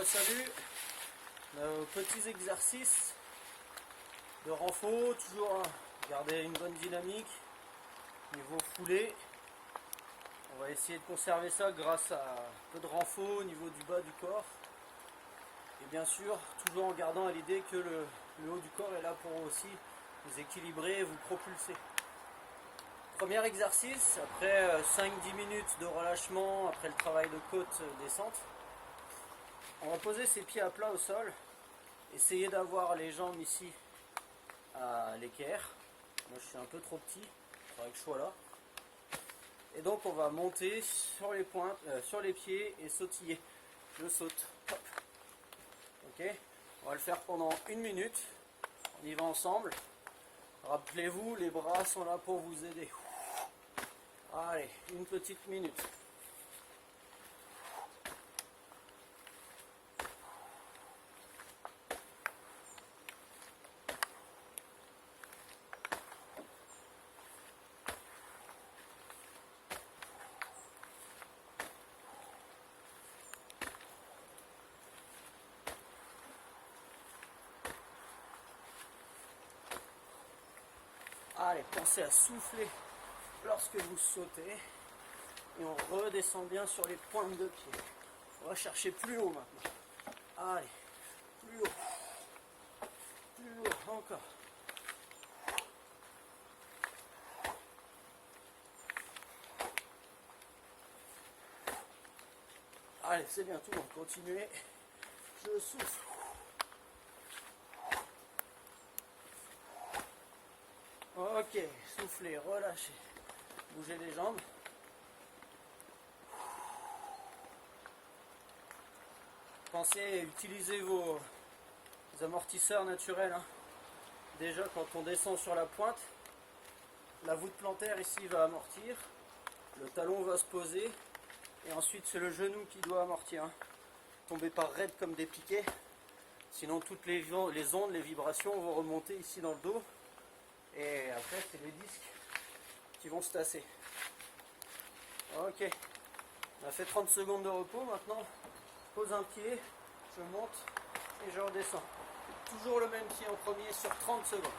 Salut, petits exercices de renfort, toujours garder une bonne dynamique, niveau foulée. On va essayer de conserver ça grâce à un peu de renfort au niveau du bas du corps. Et bien sûr, toujours en gardant à l'idée que le haut du corps est là pour aussi vous équilibrer et vous propulser. Premier exercice, après 5-10 minutes de relâchement, après le travail de côte descente, on va poser ses pieds à plat au sol, essayer d'avoir les jambes ici à l'équerre. Moi je suis un peu trop petit, il faudrait que je sois là. Et donc on va monter sur les pointes, sur les pieds et sautiller. Je saute. Hop. Ok, on va le faire pendant 1 minute. On y va ensemble. Rappelez-vous, les bras sont là pour vous aider. Allez, une petite minute. Allez, pensez à souffler lorsque vous sautez. Et on redescend bien sur les pointes de pied. On va chercher plus haut maintenant. Allez, plus haut. Plus haut, encore. Allez, c'est bien, tout le monde. Continuez. Je souffle. Ok, soufflez, relâchez. Bougez les jambes. Pensez à utiliser vos amortisseurs naturels. Déjà, quand on descend sur la pointe, la voûte plantaire ici va amortir, le talon va se poser, et ensuite c'est le genou qui doit amortir. Tombez pas raide comme des piquets, sinon toutes les ondes, les vibrations vont remonter ici dans le dos, et après c'est les disques qui vont se tasser. Ok, on a fait 30 secondes de repos, maintenant je pose un pied, je monte et je redescends. Toujours le même pied en premier sur 30 secondes.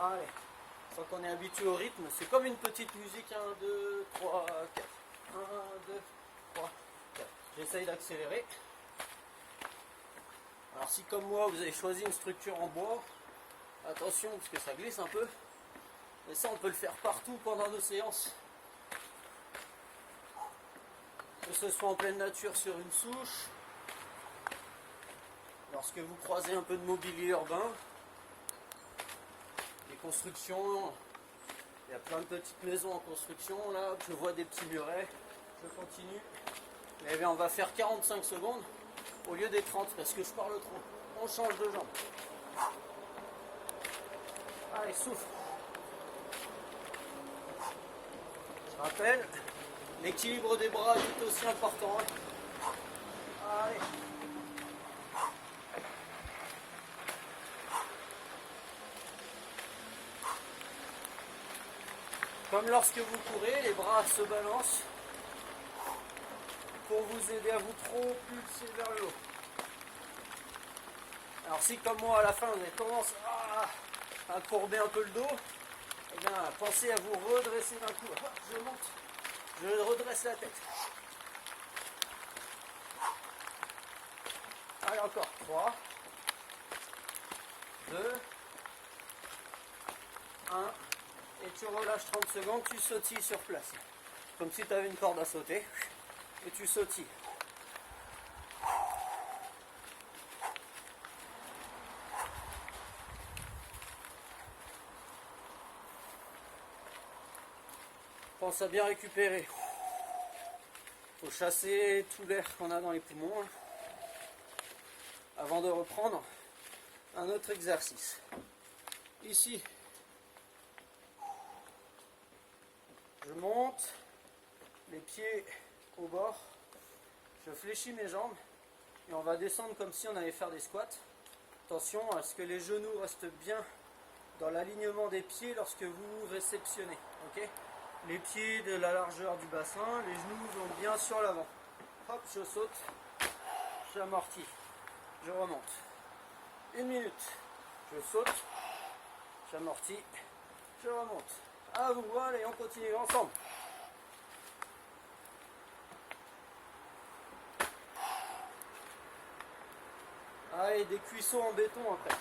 Allez, une fois qu'on est habitué au rythme, c'est comme une petite musique. 1, 2, 3, 4. 1, 2, 3, 4. J'essaye d'accélérer. Alors si comme moi vous avez choisi une structure en bois, attention parce que ça glisse un peu. Mais ça on peut le faire partout pendant nos séances. Que ce soit en pleine nature sur une souche, lorsque vous croisez un peu de mobilier urbain, les constructions, il y a plein de petites maisons en construction, là, je vois des petits murets, je continue. Mais bien, on va faire 45 secondes au lieu des 30 parce que je parle trop. On change de jambe. Allez, souffle. Je rappelle, l'équilibre des bras est tout aussi important. Allez. Comme lorsque vous courez, les bras se balancent pour vous aider à vous propulser vers le haut. Alors si comme moi à la fin vous avez tendance à courber un peu le dos, eh bien, pensez à vous redresser d'un coup. Je monte, je redresse la tête. Allez encore, 3, 2, 1, et tu relâches 30 secondes, tu sautilles sur place. Comme si tu avais une corde à sauter, et tu sautilles. Pense à bien récupérer. Il faut chasser tout l'air qu'on a dans les poumons avant de reprendre un autre exercice. Ici, je monte, les pieds au bord, je fléchis mes jambes et on va descendre comme si on allait faire des squats. Attention à ce que les genoux restent bien dans l'alignement des pieds lorsque vous réceptionnez. Okay, les pieds de la largeur du bassin, les genoux vont bien sur l'avant. Hop, je saute, j'amortis, je remonte. 1 minute, je saute, j'amortis, je remonte. À vous, allez, on continue ensemble. Allez, des cuissons en béton après.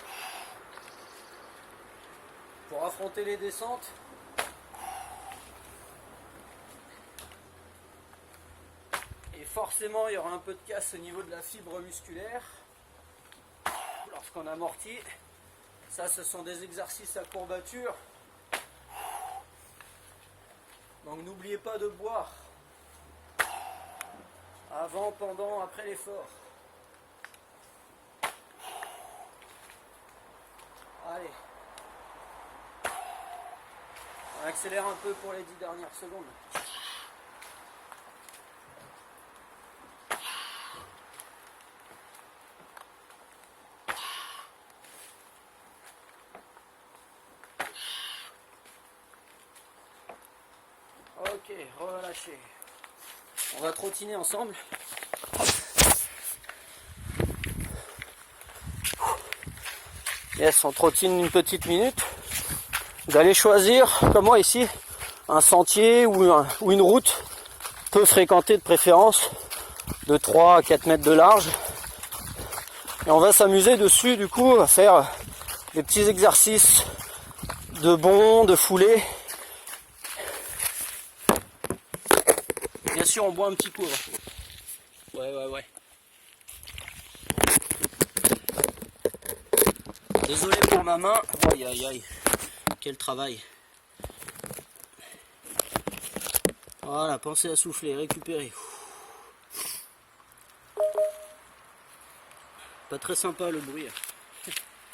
Pour affronter les descentes. Et forcément, il y aura un peu de casse au niveau de la fibre musculaire. Lorsqu'on amortit. Ça, ce sont des exercices à courbature. Donc n'oubliez pas de boire. Avant, pendant, après l'effort. Allez. On accélère un peu pour les 10 dernières secondes. Ok, relâchez. On va trottiner ensemble. Yes, on trottine une petite minute. Vous allez choisir, comme moi ici, un sentier ou une route peu fréquentée de préférence, de 3 à 4 mètres de large. Et on va s'amuser dessus, du coup, à faire des petits exercices de bond, de foulée. Bien sûr, on boit un petit coup. Ouais. Désolé pour ma main. Aïe. Quel travail. Voilà, pensez à souffler, récupérer. Pas très sympa le bruit.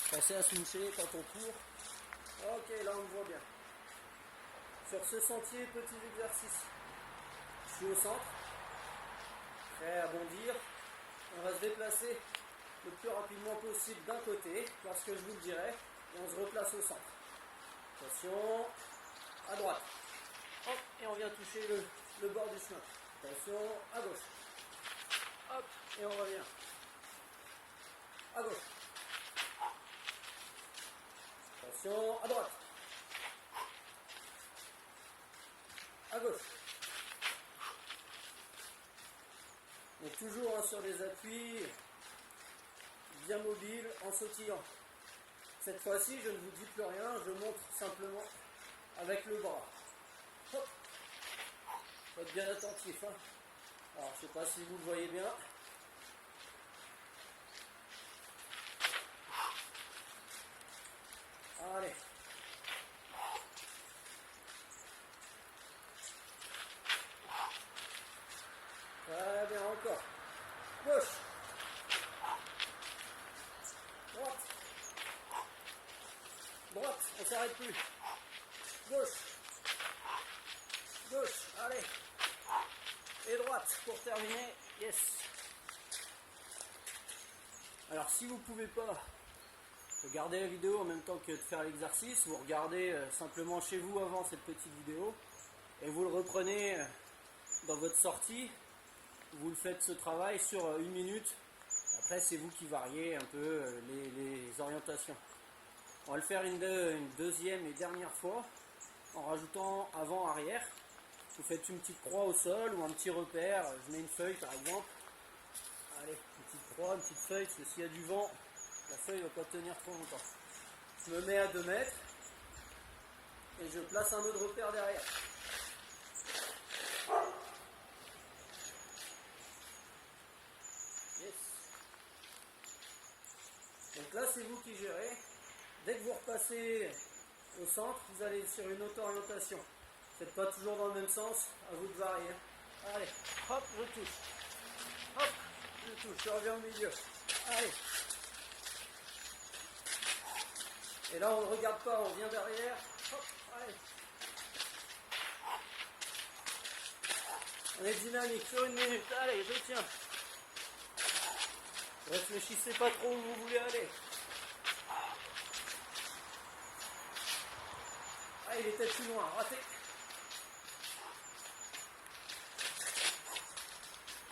Pensez à switcher quand on court. Ok, là on me voit bien. Sur ce sentier, petit exercice. Je suis au centre. Prêt à bondir. On va se déplacer le plus rapidement possible d'un côté, lorsque je vous le dirai, et on se replace au centre. Attention, à droite. Hop, et on vient toucher le bord du chemin. Attention, à gauche. Hop, et on revient. À gauche. Attention, à droite. À gauche. Donc toujours sur des appuis bien mobiles en sautillant. Cette fois-ci, je ne vous dis plus rien, je montre simplement avec le bras. Hop. Faut être bien attentif. Hein. Alors, je ne sais pas si vous le voyez bien. Allez. Très bien, encore. Gauche. Droite. Droite, on ne s'arrête plus. Gauche. Gauche, allez. Et droite pour terminer. Yes. Alors si vous ne pouvez pas regarder la vidéo en même temps que de faire l'exercice, vous regardez simplement chez vous avant cette petite vidéo et vous le reprenez dans votre sortie. Vous le faites ce travail sur 1 minute. Après, c'est vous qui variez un peu les orientations. On va le faire une deuxième et dernière fois en rajoutant avant-arrière. Vous faites une petite croix au sol ou un petit repère. Je mets une feuille par exemple. Allez, une petite croix, une petite feuille, parce que s'il y a du vent, la feuille ne va pas tenir trop longtemps. Je me mets à 2 mètres et je place un autre repère derrière. Donc là, c'est vous qui gérez. Dès que vous repassez au centre, vous allez sur une autre orientation. Faites pas toujours dans le même sens, à vous de varier. Allez, hop, je touche. Hop, je touche, je reviens au milieu. Allez. Et là, on ne regarde pas, on vient derrière. Hop, allez. On est dynamique sur 1 minute. Allez, je tiens. Réfléchissez pas trop où vous voulez aller. il était plus loin, raté.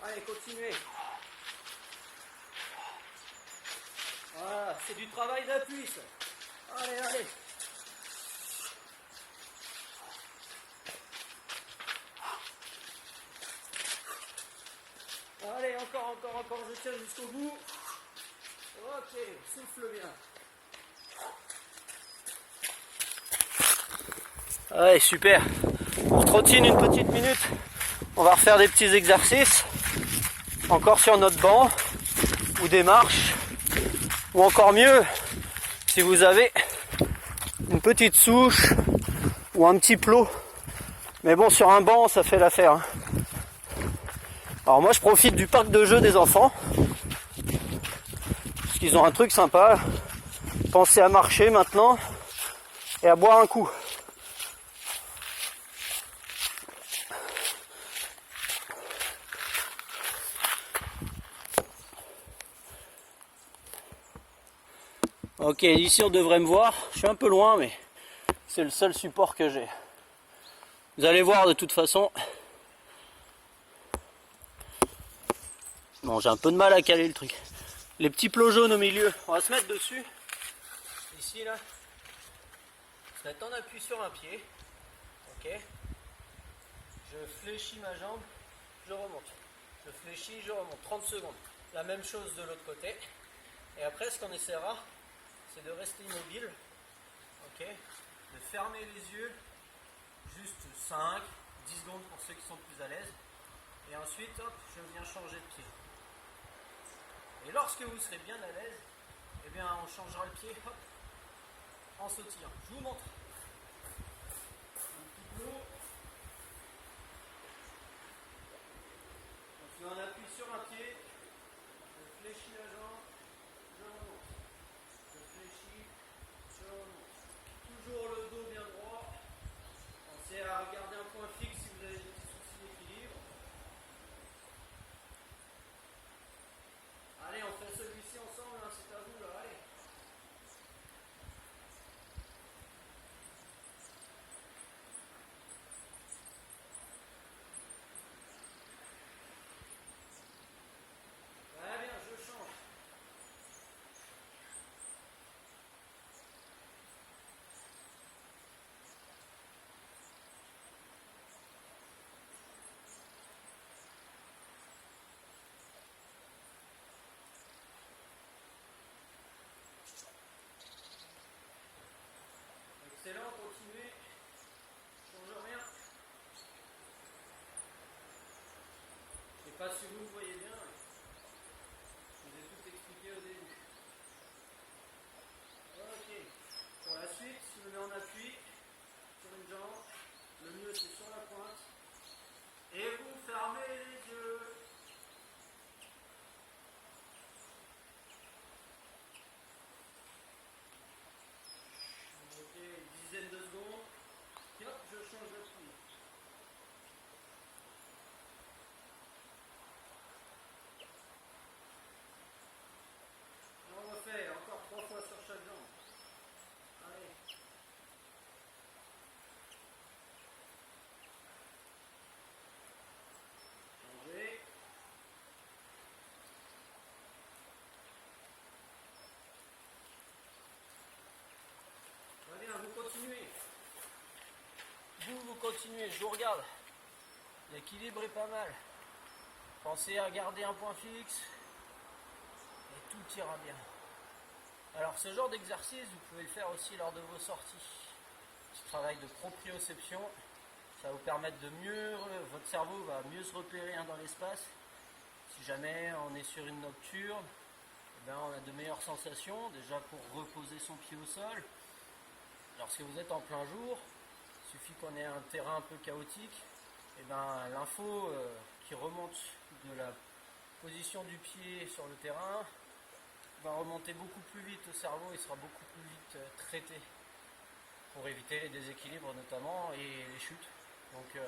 Allez, continuez. Voilà, c'est du travail d'appui ça. Allez, allez. Allez, encore, je tiens jusqu'au bout. Ok, souffle bien. Ouais, super. On trottine une petite minute. On va refaire des petits exercices. Encore sur notre banc. Ou des marches. Ou encore mieux, si vous avez une petite souche ou un petit plot. Mais bon, sur un banc, ça fait l'affaire. Hein. Alors moi, je profite du parc de jeux des enfants. Parce qu'ils ont un truc sympa. Pensez à marcher maintenant et à boire un coup. Ok, ici on devrait me voir. Je suis un peu loin, mais c'est le seul support que j'ai. Vous allez voir de toute façon. Bon, j'ai un peu de mal à caler le truc. Les petits plots jaunes au milieu, on va se mettre dessus. Ici, là. Se mettre en appui sur un pied. Ok. Je fléchis ma jambe, je remonte. Je fléchis, je remonte. 30 secondes. La même chose de l'autre côté. Et après, ce qu'on essaiera, c'est de rester immobile. Ok. De fermer les yeux. Juste 5, 10 secondes pour ceux qui sont plus à l'aise. Et ensuite, hop, je viens changer de pied. Et lorsque vous serez bien à l'aise, eh bien, on changera le pied, hop, en sautillant. Je vous montre. Un petit peu. Donc, on appuie sur un pied, je fléchis la jambe, je remonte. Je fléchis, je remonte. Toujours le dos bien droit. Pensez à regarder un point fixe si vous avez des petits soucis d'équilibre. Allez, on fait celui-ci ensemble, hein, c'est à vous là, allez. Très bien, je change. Excellent, continuez. Change rien. Je ne sais pas si vous me voyez bien. Je vous ai tout expliqué au début. Ok. Pour la suite, je me mets en appui sur une jambe. Le mieux c'est sur la pointe. Et vous fermez les yeux. Ok, dizaine de secondes. Et hop, je change d'appui. On refait encore 3 fois sur chaque jambe. Allez. Changez. Très bien, vous continuez. Vous continuez, je vous regarde. L'équilibre est pas mal. Pensez à garder un point fixe. Et tout ira bien. Alors ce genre d'exercice, vous pouvez le faire aussi lors de vos sorties. Petit travail de proprioception. Ça va vous permettre de mieux, votre cerveau va mieux se repérer dans l'espace. Si jamais on est sur une nocturne, eh bien, on a de meilleures sensations, déjà pour reposer son pied au sol. Lorsque vous êtes en plein jour, il suffit qu'on ait un terrain un peu chaotique, et ben, l'info qui remonte de la position du pied sur le terrain va remonter beaucoup plus vite au cerveau et sera beaucoup plus vite traité pour éviter les déséquilibres notamment et les chutes. Donc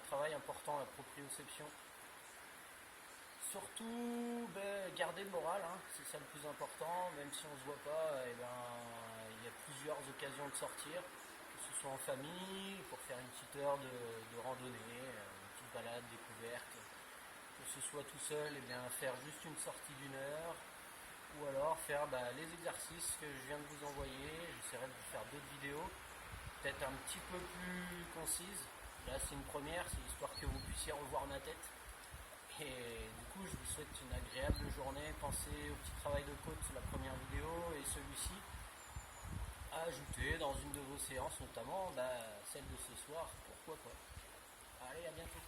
travail important, la proprioception. Surtout garder le moral, hein, c'est ça le plus important, même si on ne se voit pas, il y a plusieurs occasions de sortir, que ce soit en famille, pour faire une petite heure de randonnée, une petite balade découverte. Que ce soit tout seul, et bien faire juste une sortie d'une heure, ou alors faire les exercices que je viens de vous envoyer. J'essaierai de vous faire d'autres vidéos, peut-être un petit peu plus concises. Là c'est une première, c'est histoire que vous puissiez revoir ma tête. Et du coup je vous souhaite une agréable journée. Pensez au petit travail de côte, la première vidéo, et celui-ci à ajouter dans une de vos séances, notamment celle de ce soir, pourquoi pas. Allez, à bientôt.